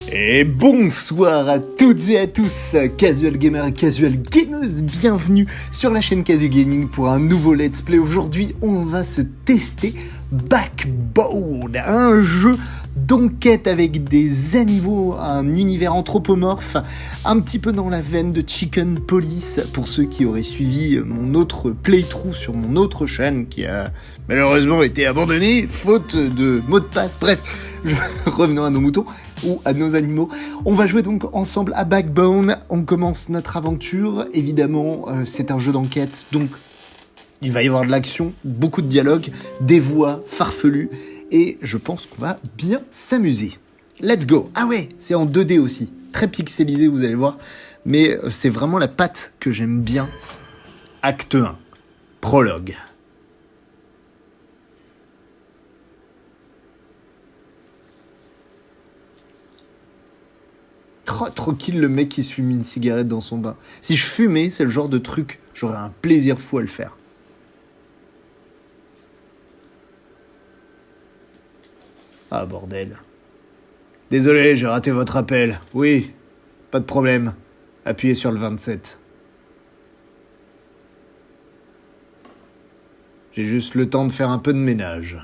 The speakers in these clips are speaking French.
Et bonsoir à toutes et à tous, casual gamers et casual gameuses, bienvenue sur la chaîne Casu Gaming pour un nouveau let's play. Aujourd'hui, on va se tester Backbone, un jeu d'enquête avec des animaux, un univers anthropomorphe, un petit peu dans la veine de Chicken Police, pour ceux qui auraient suivi mon autre playthrough sur mon autre chaîne qui a malheureusement été abandonnée, faute de mot de passe. Bref, revenons à nos moutons, ou à nos animaux. On va jouer donc ensemble à Backbone, on commence notre aventure, évidemment c'est un jeu d'enquête, donc il va y avoir de l'action, beaucoup de dialogues, des voix farfelues, et je pense qu'on va bien s'amuser. Let's go. Ah ouais, c'est en 2D aussi, très pixelisé vous allez voir, mais c'est vraiment la patte que j'aime bien. Acte 1, prologue. Oh, tranquille le mec qui se fume une cigarette dans son bain. Si je fumais, c'est le genre de truc, j'aurais un plaisir fou à le faire. Ah bordel. Désolé, j'ai raté votre appel. Oui, pas de problème. Appuyez sur le 27. J'ai juste le temps de faire un peu de ménage.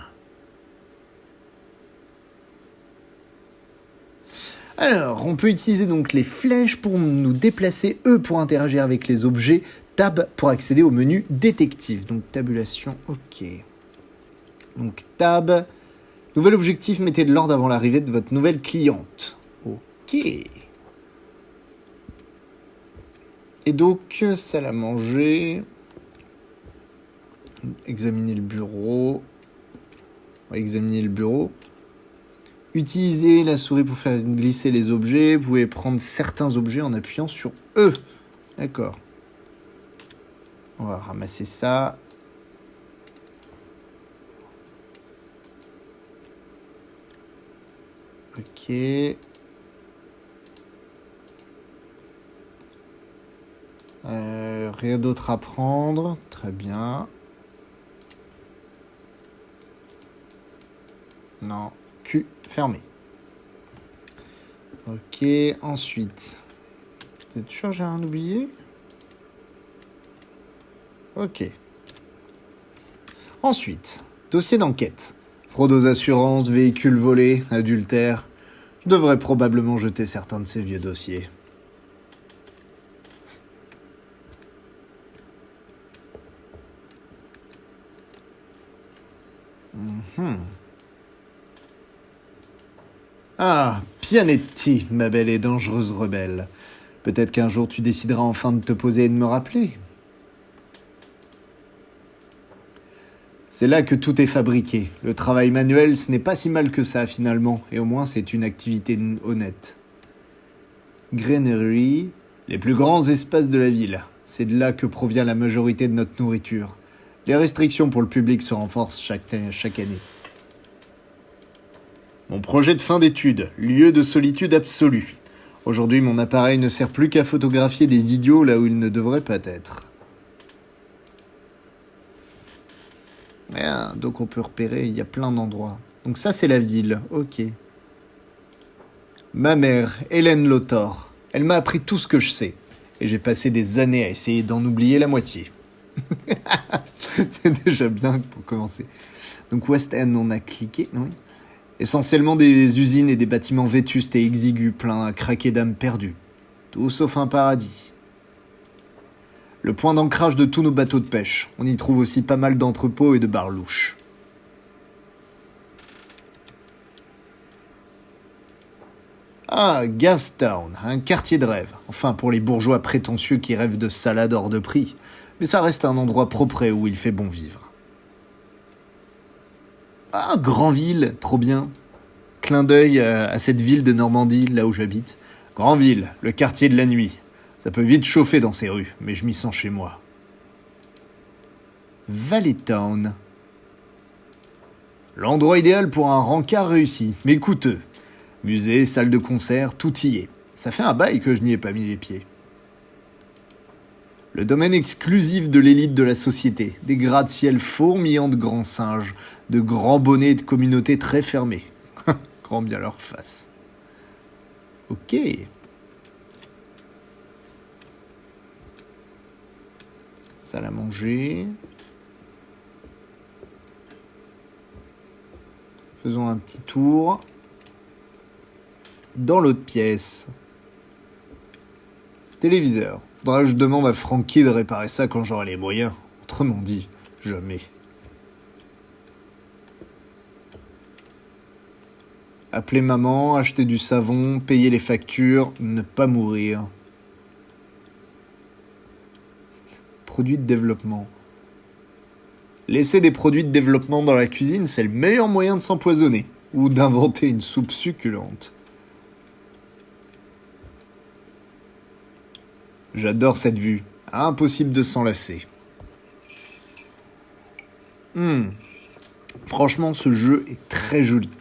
Alors, on peut utiliser donc les flèches pour nous déplacer, E pour interagir avec les objets, Tab pour accéder au menu détective. Donc tabulation, ok. Donc Tab, nouvel objectif, mettez de l'ordre avant l'arrivée de votre nouvelle cliente. Ok. Et donc, salle à manger. Examiner le bureau. On va examiner le bureau. Utilisez la souris pour faire glisser les objets. Vous pouvez prendre certains objets en appuyant sur E. D'accord. On va ramasser ça. Ok. Rien d'autre à prendre. Très bien. Non. Q fermé. Ok, ensuite. Vous êtes sûr j'ai rien oublié? Ok. Ensuite, dossier d'enquête. Fraude aux assurances, véhicules volés, adultère. Je devrais probablement jeter certains de ces vieux dossiers. Ah, Pianetti, ma belle et dangereuse rebelle. Peut-être qu'un jour tu décideras enfin de te poser et de me rappeler. C'est là que tout est fabriqué. Le travail manuel, ce n'est pas si mal que ça finalement, et au moins c'est une activité honnête. Grainerie, les plus grands espaces de la ville. C'est de là que provient la majorité de notre nourriture. Les restrictions pour le public se renforcent chaque année. Mon projet de fin d'études, lieu de solitude absolue. Aujourd'hui, mon appareil ne sert plus qu'à photographier des idiots là où ils ne devraient pas être. Ah, donc on peut repérer, il y a plein d'endroits. Donc ça, c'est la ville, ok. Ma mère, Hélène Lothar, elle m'a appris tout ce que je sais. Et j'ai passé des années à essayer d'en oublier la moitié. C'est déjà bien pour commencer. Donc West End, on a cliqué, oui. Essentiellement des usines et des bâtiments vétustes et exigus, pleins à craquer d'âmes perdues. Tout sauf un paradis. Le point d'ancrage de tous nos bateaux de pêche. On y trouve aussi pas mal d'entrepôts et de bars louches. Ah, Gastown, un quartier de rêve. Enfin, pour les bourgeois prétentieux qui rêvent de salade hors de prix. Mais ça reste un endroit propre où il fait bon vivre. Ah, Granville, trop bien. Clin d'œil à cette ville de Normandie, là où j'habite. Granville, le quartier de la nuit. Ça peut vite chauffer dans ces rues, mais je m'y sens chez moi. Valleytown. L'endroit idéal pour un rencard réussi, mais coûteux. Musée, salle de concert, tout y est. Ça fait un bail que je n'y ai pas mis les pieds. Le domaine exclusif de l'élite de la société, des gratte-ciel fourmillants de grands singes, de grands bonnets et de communautés très fermées. Grand bien leur face. Ok. Salle à manger. Faisons un petit tour. Dans l'autre pièce. Téléviseur. Faudra que je demande à Frankie de réparer ça quand j'aurai les moyens. Autrement dit, jamais. Appeler maman, acheter du savon, payer les factures, ne pas mourir. Produits de développement. Laisser des produits de développement dans la cuisine, c'est le meilleur moyen de s'empoisonner. Ou d'inventer une soupe succulente. J'adore cette vue. Impossible de s'en lasser. Franchement, ce jeu est très joli.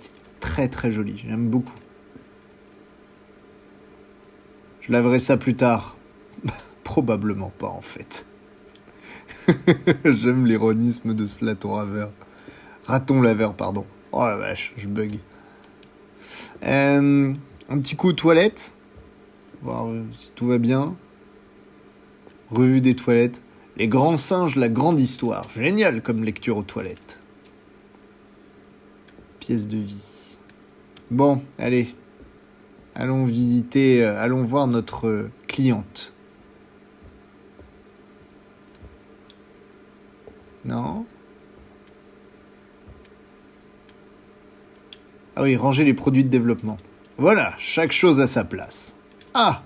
Très très joli. J'aime beaucoup. Je laverai ça plus tard. Probablement pas, en fait. J'aime l'ironisme de ce raton laveur, pardon. Oh la vache, je bug. Un petit coup aux toilettes. Voir si tout va bien. Revue des toilettes. Les grands singes, la grande histoire. Génial comme lecture aux toilettes. Pièce de vie. Bon, allez. Allons voir notre cliente. Non? Ah oui, ranger les produits de développement. Voilà, chaque chose à sa place. Ah!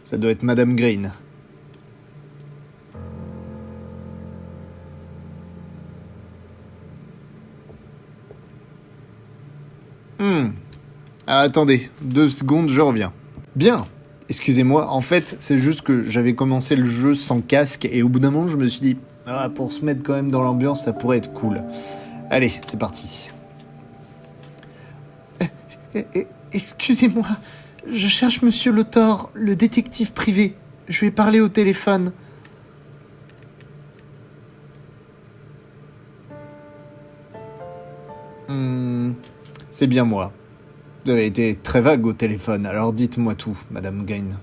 Ça doit être Madame Green. Ah, attendez, 2 secondes, je reviens. Bien. Excusez-moi, en fait, c'est juste que j'avais commencé le jeu sans casque et au bout d'un moment, je me suis dit, pour se mettre quand même dans l'ambiance, ça pourrait être cool. Allez, c'est parti. Excusez-moi, je cherche Monsieur Lothor, le détective privé. Je lui ai parlé au téléphone. C'est bien moi. Vous avez été très vague au téléphone, alors dites-moi tout, Madame Green.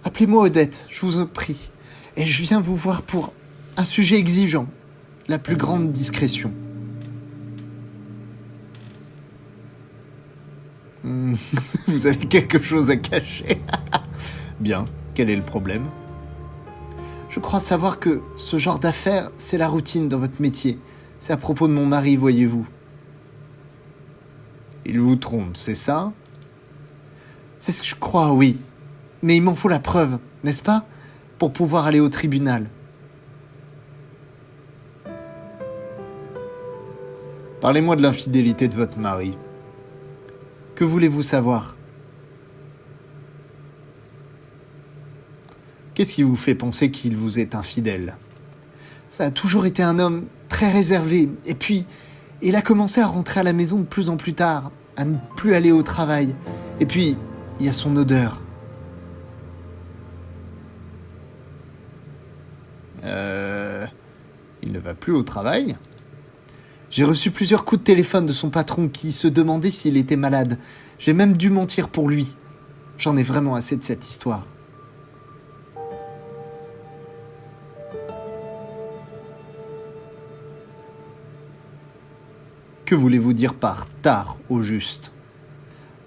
Appelez-moi Odette, je vous en prie. Et je viens vous voir pour un sujet exigeant. La plus grande discrétion. Vous avez quelque chose à cacher. Bien, quel est le problème? Je crois savoir que ce genre d'affaires, c'est la routine dans votre métier. C'est à propos de mon mari, voyez-vous. Il vous trompe, c'est ça? C'est ce que je crois, oui. Mais il m'en faut la preuve, n'est-ce pas? Pour pouvoir aller au tribunal. Parlez-moi de l'infidélité de votre mari. Que voulez-vous savoir? Qu'est-ce qui vous fait penser qu'il vous est infidèle? Ça a toujours été un homme très réservé. Et puis, il a commencé à rentrer à la maison de plus en plus tard, à ne plus aller au travail. Et puis, il y a son odeur. Il ne va plus au travail? J'ai reçu plusieurs coups de téléphone de son patron qui se demandait s'il était malade. J'ai même dû mentir pour lui. J'en ai vraiment assez de cette histoire. Que voulez-vous dire par tard, au juste?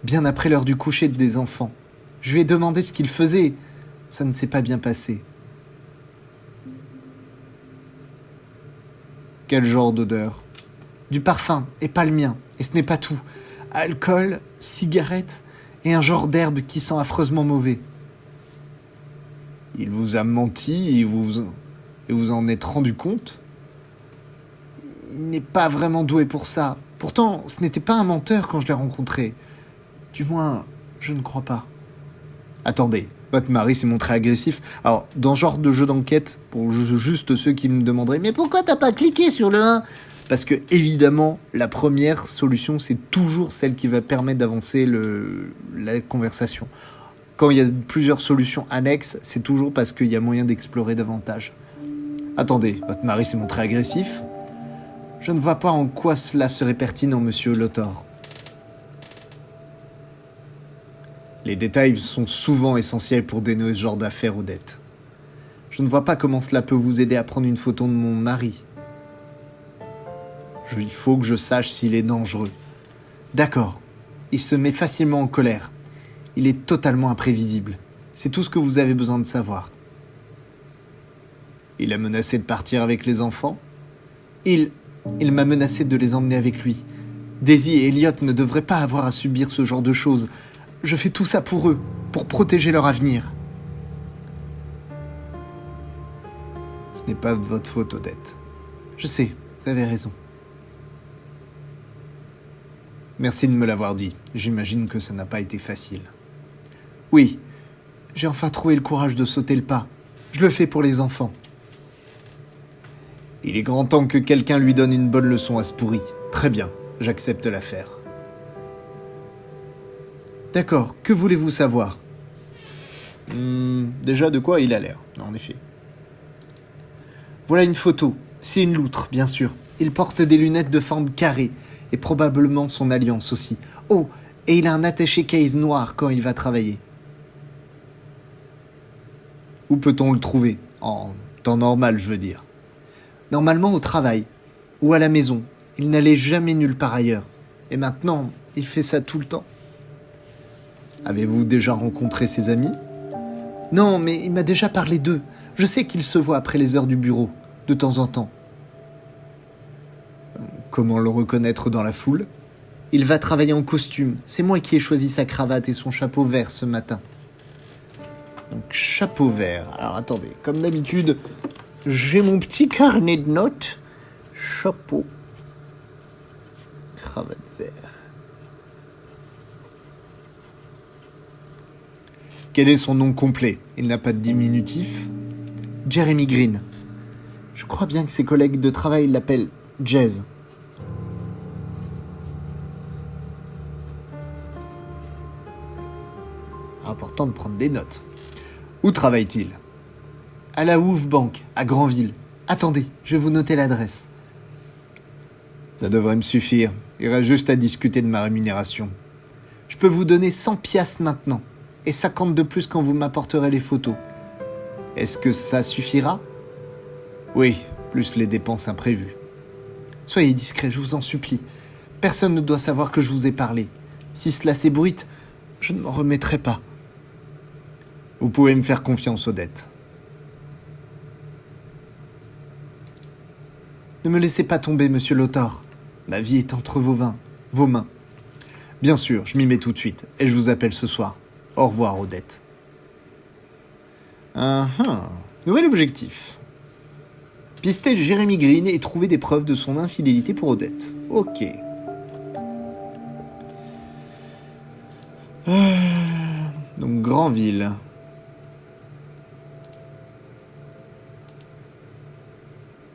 Bien après l'heure du coucher des enfants. Je lui ai demandé ce qu'il faisait. Ça ne s'est pas bien passé. Quel genre d'odeur? Du parfum, et pas le mien. Et ce n'est pas tout. Alcool, cigarettes, et un genre d'herbe qui sent affreusement mauvais. Il vous a menti et vous en êtes rendu compte? Il n'est pas vraiment doué pour ça. Pourtant, ce n'était pas un menteur quand je l'ai rencontré. Du moins, je ne crois pas. Attendez, votre mari s'est montré agressif. Alors, dans ce genre de jeu d'enquête, pour juste ceux qui me demanderaient « Mais pourquoi t'as pas cliqué sur le 1 ?» Parce que, évidemment, la première solution, c'est toujours celle qui va permettre d'avancer la conversation. Quand il y a plusieurs solutions annexes, c'est toujours parce qu'il y a moyen d'explorer davantage. Attendez, votre mari s'est montré agressif? Je ne vois pas en quoi cela serait pertinent, monsieur Lothar. Les détails sont souvent essentiels pour dénouer ce genre d'affaires, Odette. Je ne vois pas comment cela peut vous aider à prendre une photo de mon mari. Il faut que je sache s'il est dangereux. D'accord. Il se met facilement en colère. Il est totalement imprévisible. C'est tout ce que vous avez besoin de savoir. Il a menacé de partir avec les enfants ? Il m'a menacé de les emmener avec lui. Daisy et Elliot ne devraient pas avoir à subir ce genre de choses. Je fais tout ça pour eux, pour protéger leur avenir. Ce n'est pas de votre faute, Odette. Je sais, vous avez raison. Merci de me l'avoir dit. J'imagine que ça n'a pas été facile. Oui, j'ai enfin trouvé le courage de sauter le pas. Je le fais pour les enfants. Il est grand temps que quelqu'un lui donne une bonne leçon à ce pourri. Très bien, j'accepte l'affaire. D'accord, que voulez-vous savoir ? Déjà, de quoi il a l'air, en effet. Voilà une photo. C'est une loutre, bien sûr. Il porte des lunettes de forme carrée, et probablement son alliance aussi. Oh, et il a un attaché case noir quand il va travailler. Où peut-on le trouver ? En temps normal, je veux dire. Normalement au travail, ou à la maison. Il n'allait jamais nulle part ailleurs. Et maintenant, il fait ça tout le temps. Avez-vous déjà rencontré ses amis ? Non, mais il m'a déjà parlé d'eux. Je sais qu'ils se voient après les heures du bureau, de temps en temps. Comment le reconnaître dans la foule ? Il va travailler en costume. C'est moi qui ai choisi sa cravate et son chapeau vert ce matin. Donc, chapeau vert. Alors, attendez. Comme d'habitude, j'ai mon petit carnet de notes. Chapeau. Cravate vert. Quel est son nom complet ? Il n'a pas de diminutif ? Jeremy Green. Je crois bien que ses collègues de travail l'appellent Jazz. Important de prendre des notes. Où travaille-t-il ? À la Hoof Bank, à Granville. Attendez, je vais vous noter l'adresse. Ça devrait me suffire. Il reste juste à discuter de ma rémunération. Je peux vous donner 100 piastres maintenant, et 50 de plus quand vous m'apporterez les photos. Est-ce que ça suffira ? Oui, plus les dépenses imprévues. Soyez discret, je vous en supplie. Personne ne doit savoir que je vous ai parlé. Si cela s'ébruite, je ne m'en remettrai pas. Vous pouvez me faire confiance, Odette. Ne me laissez pas tomber, monsieur Lothar. Ma vie est entre vos mains. Bien sûr, je m'y mets tout de suite, et je vous appelle ce soir. Au revoir, Odette. Nouvel objectif. Pister Jeremy Green et trouver des preuves de son infidélité pour Odette. Ok. Donc, Granville.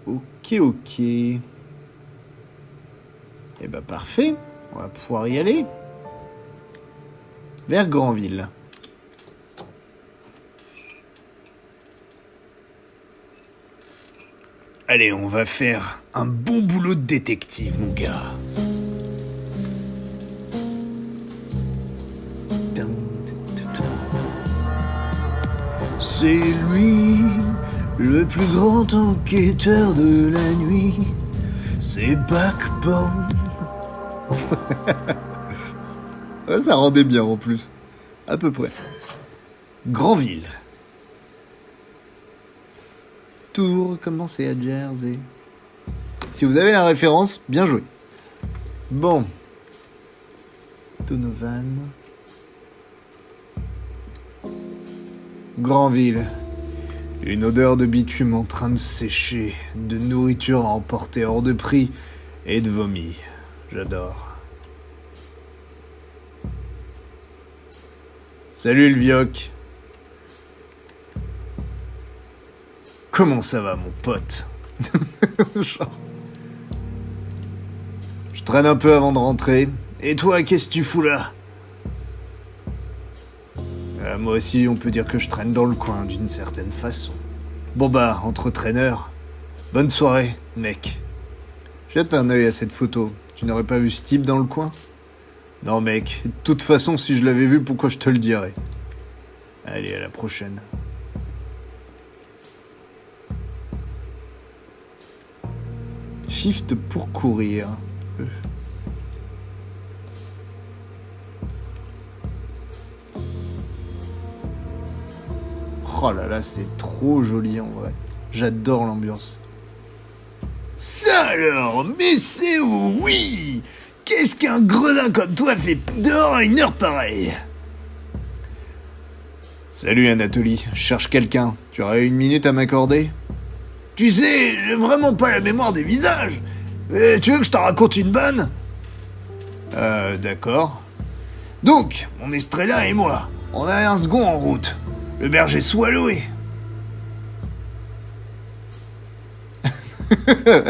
Ok. Eh ben, parfait. On va pouvoir y aller. Vers Granville. Allez, on va faire un bon boulot de détective, mon gars. C'est lui, le plus grand enquêteur de la nuit. C'est Backbone. Ça rendait bien en plus. À peu près. Granville. Tout recommencer à Jersey. Si vous avez la référence, bien joué. Bon. Donovan. Granville. Une odeur de bitume en train de sécher, de nourriture à emporter hors de prix et de vomi. J'adore. Salut le vioc. Comment ça va, mon pote? Genre... Je traîne un peu avant de rentrer. Et toi, qu'est-ce que tu fous là? Moi aussi, on peut dire que je traîne dans le coin, d'une certaine façon. Bon bah, entre traîneurs, bonne soirée, mec. Jette un œil à cette photo. Tu n'aurais pas vu ce type dans le coin? Non mec, de toute façon, si je l'avais vu, pourquoi je te le dirais? Allez, à la prochaine. Shift pour courir. Oh là là, c'est trop joli en vrai. J'adore l'ambiance. Ça alors, mais c'est oui! Qu'est-ce qu'un gredin comme toi fait dehors à une heure pareille? Salut Anatoly, je cherche quelqu'un. Tu aurais une minute à m'accorder? Tu sais, j'ai vraiment pas la mémoire des visages. Tu veux que je t'en raconte une bonne? D'accord. Donc, mon Estrella et moi, on a un second en route. Le berger Swallowé.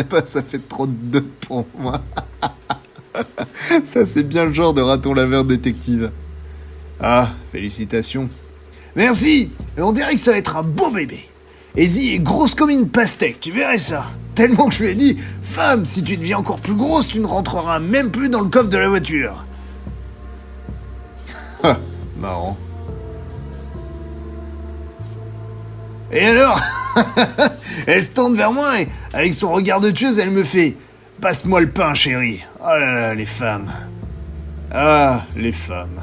Bah, ça fait trop de deux pour moi. Ça, c'est bien le genre de raton laveur détective. Ah, félicitations. Merci. On dirait que ça va être un beau bébé. Izzy est grosse comme une pastèque, tu verrais ça. Tellement que je lui ai dit, femme, si tu deviens encore plus grosse, tu ne rentreras même plus dans le coffre de la voiture. Ah, marrant. Et alors? Elle se tourne vers moi et, avec son regard de tueuse, elle me fait « Passe-moi le pain, chérie. » Oh là là, les femmes. Ah, les femmes.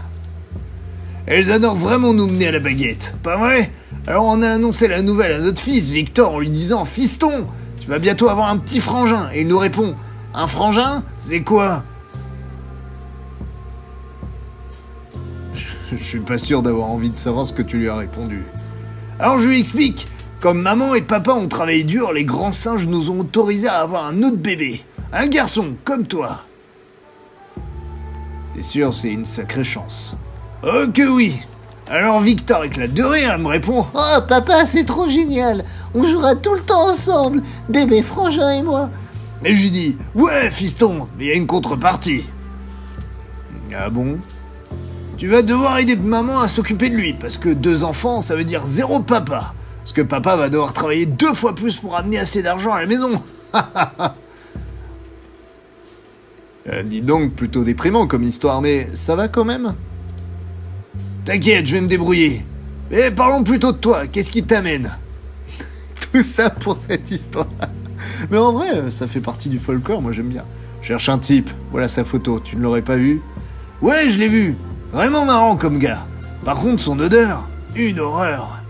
Elles adorent vraiment nous mener à la baguette, pas vrai? Alors on a annoncé la nouvelle à notre fils, Victor, en lui disant « Fiston, tu vas bientôt avoir un petit frangin. » Et il nous répond « Un frangin? C'est quoi ?» Je suis pas sûr d'avoir envie de savoir ce que tu lui as répondu. Alors je lui explique. Comme maman et papa ont travaillé dur, les grands singes nous ont autorisés à avoir un autre bébé. Un garçon, comme toi. C'est sûr, c'est une sacrée chance. Oh que oui. Alors Victor éclate de rire, elle me répond « Oh papa, c'est trop génial. On jouera tout le temps ensemble, bébé frangin et moi. » Et je lui dis « Ouais, fiston, mais il y a une contrepartie. » Ah bon? Tu vas devoir aider maman à s'occuper de lui, parce que 2 enfants, ça veut dire 0 papa. Parce que papa va devoir travailler 2 fois plus pour amener assez d'argent à la maison. Dis donc, plutôt déprimant comme histoire, mais ça va quand même? T'inquiète, je vais me débrouiller. Mais parlons plutôt de toi, qu'est-ce qui t'amène? Tout ça pour cette histoire. Mais en vrai, ça fait partie du folklore, moi j'aime bien. Cherche un type, voilà sa photo, tu ne l'aurais pas vu? Ouais, je l'ai vu. Vraiment marrant comme gars. Par contre, son odeur, une horreur.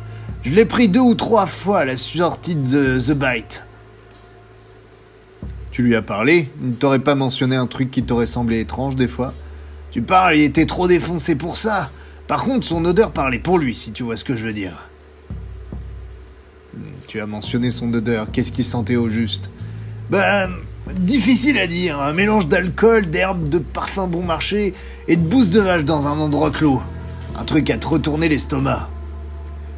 Je l'ai pris 2 ou 3 fois à la sortie de The Bite. Tu lui as parlé? Il ne t'aurait pas mentionné un truc qui t'aurait semblé étrange des fois? Tu parles, il était trop défoncé pour ça. Par contre, son odeur parlait pour lui, si tu vois ce que je veux dire. Tu as mentionné son odeur, qu'est-ce qu'il sentait au juste? Bah, difficile à dire, un mélange d'alcool, d'herbes, de parfums bon marché et de bouse de vache dans un endroit clos. Un truc à te retourner l'estomac.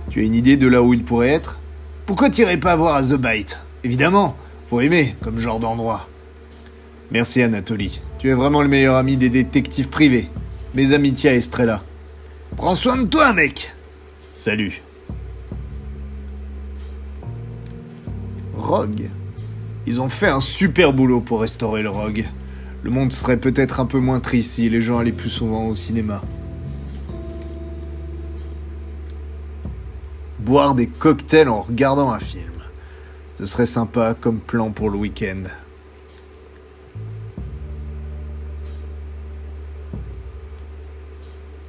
Tu as une idée de là où il pourrait être? Pourquoi t'irais pas voir à The Bite? Évidemment, faut aimer comme genre d'endroit. Merci Anatoly, tu es vraiment le meilleur ami des détectives privés. Mes amitiés à Estrella. Prends soin de toi, mec. Salut. Rogue. Ils ont fait un super boulot pour restaurer le Rogue. Le monde serait peut-être un peu moins triste si les gens allaient plus souvent au cinéma. Boire des cocktails en regardant un film. Ce serait sympa comme plan pour le week-end.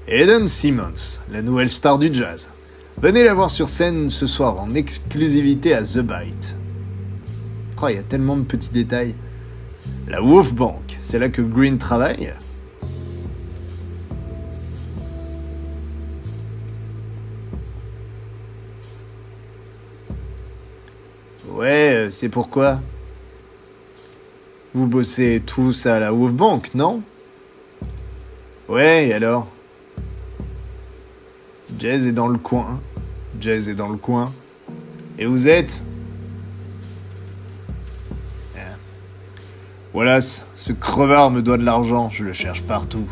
Eden Simmons, la nouvelle star du jazz. Venez la voir sur scène ce soir en exclusivité à The Bite. Oh, il y a tellement de petits détails. La Wolf Bank, c'est là que Green travaille. Ouais, c'est pourquoi. Vous bossez tous à la Wolf Bank, non? Ouais, et alors? Jazz est dans le coin. Jazz est dans le coin. Et vous êtes? Voilà, ce crevard me doit de l'argent, je le cherche partout.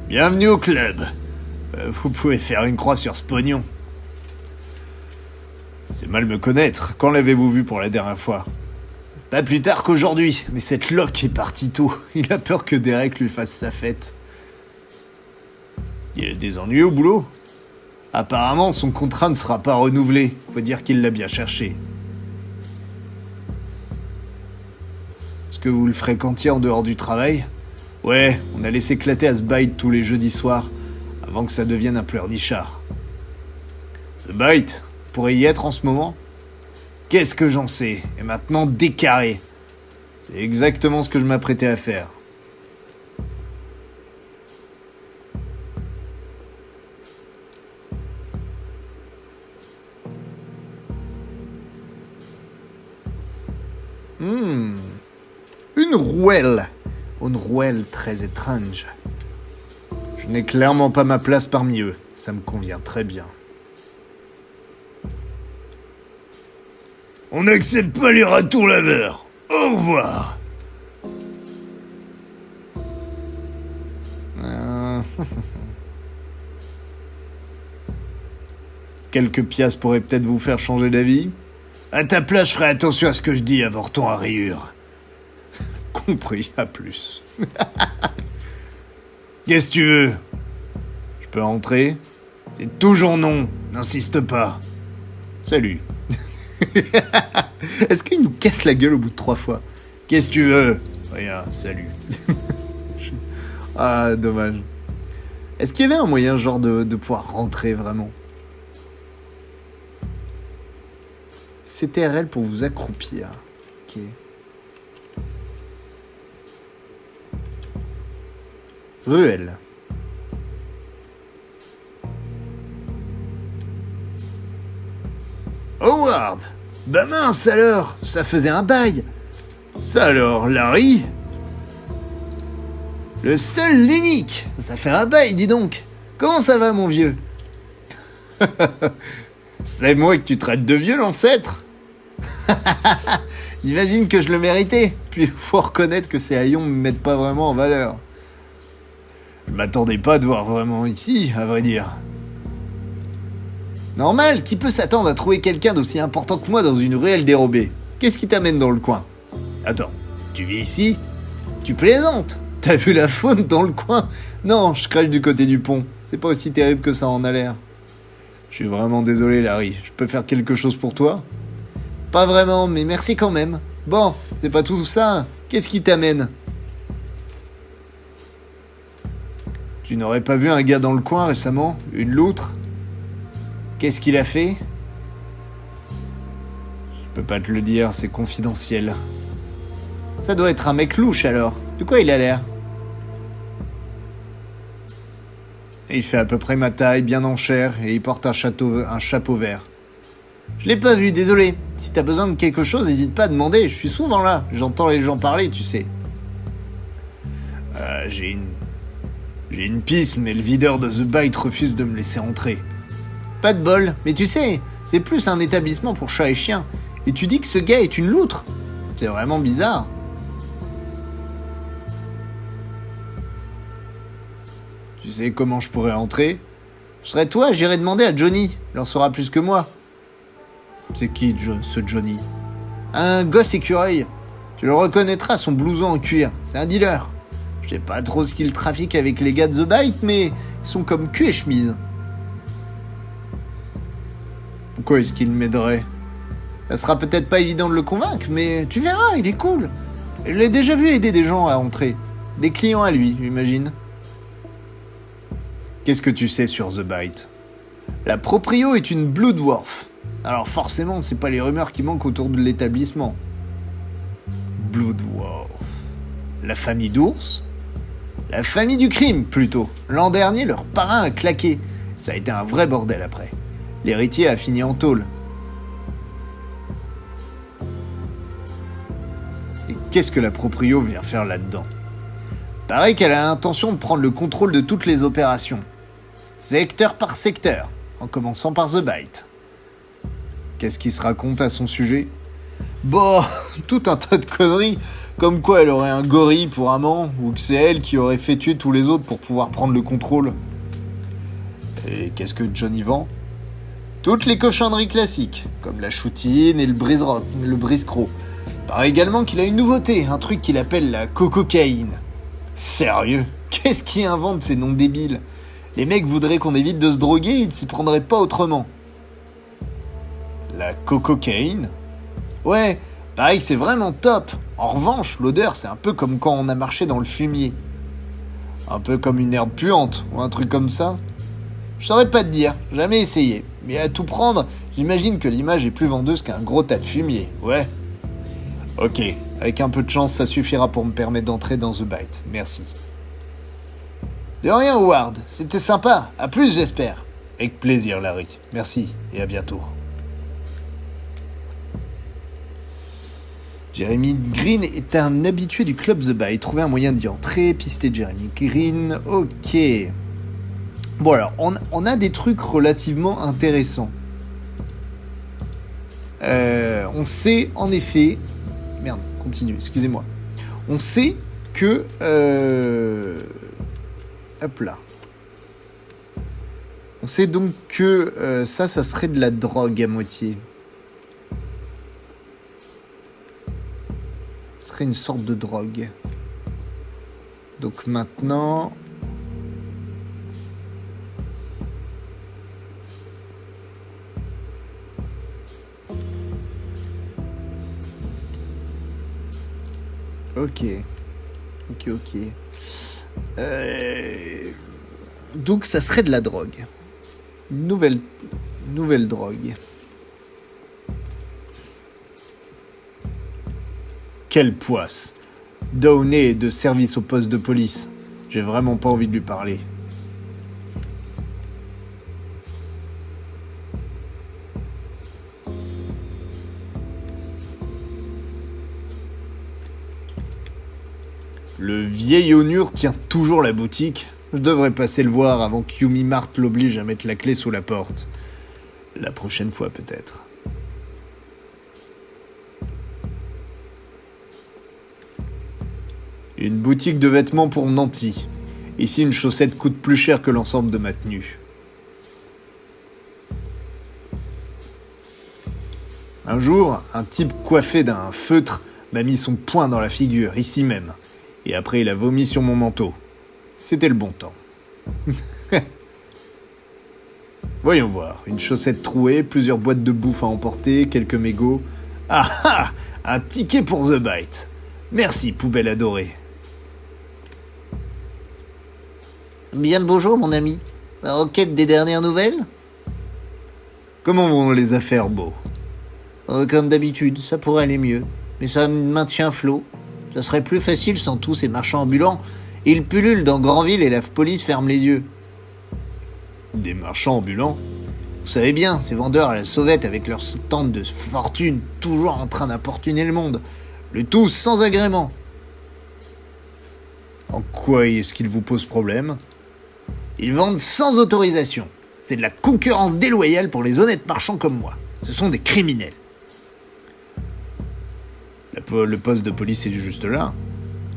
Bienvenue au club. Vous pouvez faire une croix sur ce pognon. C'est mal me connaître. Quand l'avez-vous vu pour la dernière fois? Pas plus tard qu'aujourd'hui, mais cette Locke est partie tôt. Il a peur que Derek lui fasse sa fête. Il a des ennuis au boulot. Apparemment, son contrat ne sera pas renouvelé. Faut dire qu'il l'a bien cherché. Est-ce que vous le fréquentiez en dehors du travail? Ouais, on allait s'éclater à ce bite tous les jeudis soirs, avant que ça devienne un pleurnichard. The Bite pourrait y être en ce moment? Qu'est-ce que j'en sais? Et maintenant, décarré. C'est exactement ce que je m'apprêtais à faire. Une rouelle. Une rouelle très étrange. Je n'ai clairement pas ma place parmi eux. Ça me convient très bien. On n'accepte pas les ratons laveurs. Au revoir. Quelques pièces pourraient peut-être vous faire changer d'avis. À ta place, je ferai attention à ce que je dis avant ton à rayures. Compris, à plus. Qu'est-ce que tu veux? Je peux entrer? C'est toujours non, n'insiste pas. Salut. Est-ce qu'il nous casse la gueule au bout de 3 fois? Qu'est-ce que tu veux? Rien, salut. Ah, dommage. Est-ce qu'il y avait un moyen genre de pouvoir rentrer vraiment? CTRL pour vous accroupir. Ok. Ruelle. Howard! Bah mince alors, ça faisait un bail. Ça alors, Larry? Le seul, l'unique. Ça fait un bail, dis donc. Comment ça va, mon vieux? C'est moi que tu traites de vieux, l'ancêtre? J'imagine que je le méritais. Puis faut reconnaître que ces haillons me mettent pas vraiment en valeur. Je m'attendais pas à te voir vraiment ici, à vrai dire. Normal, qui peut s'attendre à trouver quelqu'un d'aussi important que moi dans une ruelle dérobée? Qu'est-ce qui t'amène dans le coin? Attends, tu vis ici? Tu plaisantes? T'as vu la faune dans le coin? Non, je crèche du côté du pont. C'est pas aussi terrible que ça en a l'air. Je suis vraiment désolé, Larry. Je peux faire quelque chose pour toi? Pas vraiment, mais merci quand même. Bon, c'est pas tout ça. Qu'est-ce qui t'amène? Tu n'aurais pas vu un gars dans le coin récemment? Une loutre? Qu'est-ce qu'il a fait? Je peux pas te le dire, c'est confidentiel. Ça doit être un mec louche alors. De quoi il a l'air? Il fait à peu près ma taille, bien en chair, et il porte un chapeau vert. Je l'ai pas vu, désolé. Si t'as besoin de quelque chose, n'hésite pas à demander, je suis souvent là. J'entends les gens parler, tu sais. J'ai une piste, mais le videur de The Bite refuse de me laisser entrer. Pas de bol, mais tu sais, c'est plus un établissement pour chats et chiens. Et tu dis que ce gars est une loutre? C'est vraiment bizarre. Tu sais comment je pourrais entrer? Je serais toi, j'irais demander à Johnny. Il en saura plus que moi. C'est qui, ce Johnny? Un gosse écureuil. Tu le reconnaîtras, son blouson en cuir. C'est un dealer. Je sais pas trop ce qu'il trafique avec les gars de The Bite, mais ils sont comme cul et chemise. Pourquoi est-ce qu'il m'aiderait? Ça sera peut-être pas évident de le convaincre, mais tu verras, il est cool. Je l'ai déjà vu aider des gens à entrer. Des clients à lui, j'imagine. Qu'est-ce que tu sais sur The Bite? La proprio est une Blue Dwarf. Alors forcément, c'est pas les rumeurs qui manquent autour de l'établissement. Blue Dwarf. La famille d'ours? La famille du crime, plutôt. L'an dernier, leur parrain a claqué. Ça a été un vrai bordel après. L'héritier a fini en tôle. Et qu'est-ce que la proprio vient faire là-dedans? Paraît qu'elle a l'intention de prendre le contrôle de toutes les opérations. Secteur par secteur, en commençant par The Bite. Qu'est-ce qui se raconte à son sujet? Bon, tout un tas de conneries, comme quoi elle aurait un gorille pour amant, ou que c'est elle qui aurait fait tuer tous les autres pour pouvoir prendre le contrôle. Et qu'est-ce que Johnny vend? Toutes les cochonneries classiques, comme la shootine et le brise-croc. Paraît également qu'il a une nouveauté, un truc qu'il appelle la cococaïne. Sérieux? Qu'est-ce qui invente ces noms débiles? Les mecs voudraient qu'on évite de se droguer, ils s'y prendraient pas autrement. La cococaïne? Ouais, pareil que c'est vraiment top. En revanche, l'odeur, c'est un peu comme quand on a marché dans le fumier. Un peu comme une herbe puante, ou un truc comme ça. Je saurais pas te dire, jamais essayé. Mais à tout prendre, j'imagine que l'image est plus vendeuse qu'un gros tas de fumier, ouais. Ok, avec un peu de chance, ça suffira pour me permettre d'entrer dans The Bite, merci. De rien, Howard, c'était sympa, à plus j'espère. Avec plaisir, Larry, merci, et à bientôt. Jeremy Green est un habitué du club The Bite. Trouver un moyen d'y entrer, pister Jeremy Green, ok. Bon alors, on a des trucs relativement intéressants. On sait en effet... Merde, continue, excusez-moi. On sait que... Hop là. On sait donc que ça serait de la drogue à moitié. Ce serait une sorte de drogue. Donc maintenant... Ok. Donc ça serait de la drogue. Une nouvelle drogue. Quelle poisse. Downey est de service au poste de police. J'ai vraiment pas envie de lui parler. Le vieil Onur tient toujours la boutique. Je devrais passer le voir avant que Yumi Mart l'oblige à mettre la clé sous la porte. La prochaine fois peut-être. Une boutique de vêtements pour Nanti. Ici, une chaussette coûte plus cher que l'ensemble de ma tenue. Un jour, un type coiffé d'un feutre m'a mis son poing dans la figure, ici même. Et après, il a vomi sur mon manteau. C'était le bon temps. Voyons voir. Une chaussette trouée, plusieurs boîtes de bouffe à emporter, quelques mégots. Ah ah! Un ticket pour The Bite. Merci, poubelle adorée. Bien le bonjour, mon ami. En quête des dernières nouvelles? Comment vont les affaires, Beau? Comme d'habitude, ça pourrait aller mieux. Mais ça me maintient flot. Ça serait plus facile sans tous ces marchands ambulants. Ils pullulent dans Granville et la police ferme les yeux. Des marchands ambulants? Vous savez bien, ces vendeurs à la sauvette avec leurs stands de fortune, toujours en train d'importuner le monde. Le tout sans agrément. En quoi est-ce qu'ils vous posent problème? Ils vendent sans autorisation. C'est de la concurrence déloyale pour les honnêtes marchands comme moi. Ce sont des criminels. Le poste de police est juste là.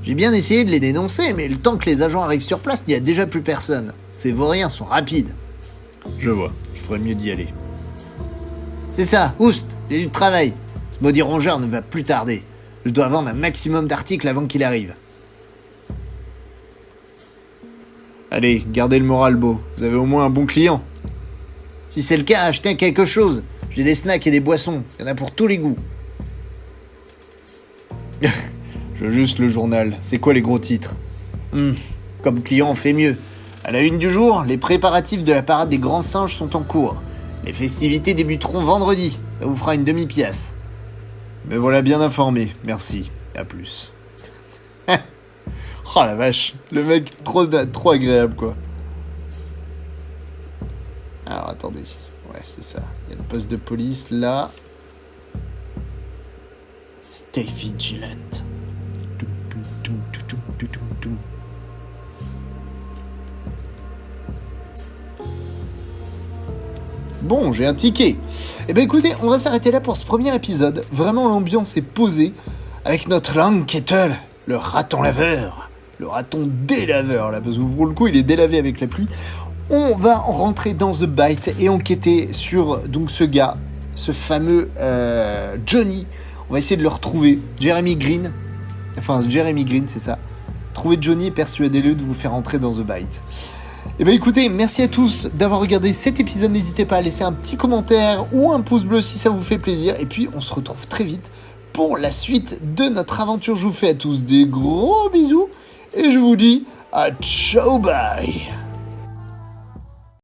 J'ai bien essayé de les dénoncer, mais le temps que les agents arrivent sur place, il n'y a déjà plus personne. Ces vauriens sont rapides. Je vois, je ferais mieux d'y aller. C'est ça, oust, j'ai du travail. Ce maudit rongeur ne va plus tarder. Je dois vendre un maximum d'articles avant qu'il arrive. Allez, gardez le moral, Beau. Vous avez au moins un bon client. Si c'est le cas, achetez quelque chose. J'ai des snacks et des boissons. Il y en a pour tous les goûts. Je veux juste le journal. C'est quoi les gros titres? Comme client, on fait mieux. À la une du jour, les préparatifs de la parade des grands singes sont en cours. Les festivités débuteront vendredi. Ça vous fera une demi-pièce. Me voilà bien informé. Merci. À plus. Oh la vache. Le mec trop agréable, quoi. Alors, attendez. Ouais, c'est ça. Il y a le poste de police, là. Stay vigilant. Bon, j'ai un ticket. Eh ben écoutez, on va s'arrêter là pour ce premier épisode. Vraiment, l'ambiance est posée avec notre enquêteur, le raton laveur. Le raton délaveur, là, parce que pour le coup, il est délavé avec la pluie. On va rentrer dans The Bite et enquêter sur donc ce gars, ce fameux Johnny. On va essayer de le retrouver. Jeremy Green, c'est ça. Trouvez Johnny et persuadez-le de vous faire entrer dans The Bite. Et ben écoutez, merci à tous d'avoir regardé cet épisode. N'hésitez pas à laisser un petit commentaire ou un pouce bleu si ça vous fait plaisir. Et puis on se retrouve très vite pour la suite de notre aventure. Je vous fais à tous des gros bisous et je vous dis à ciao bye.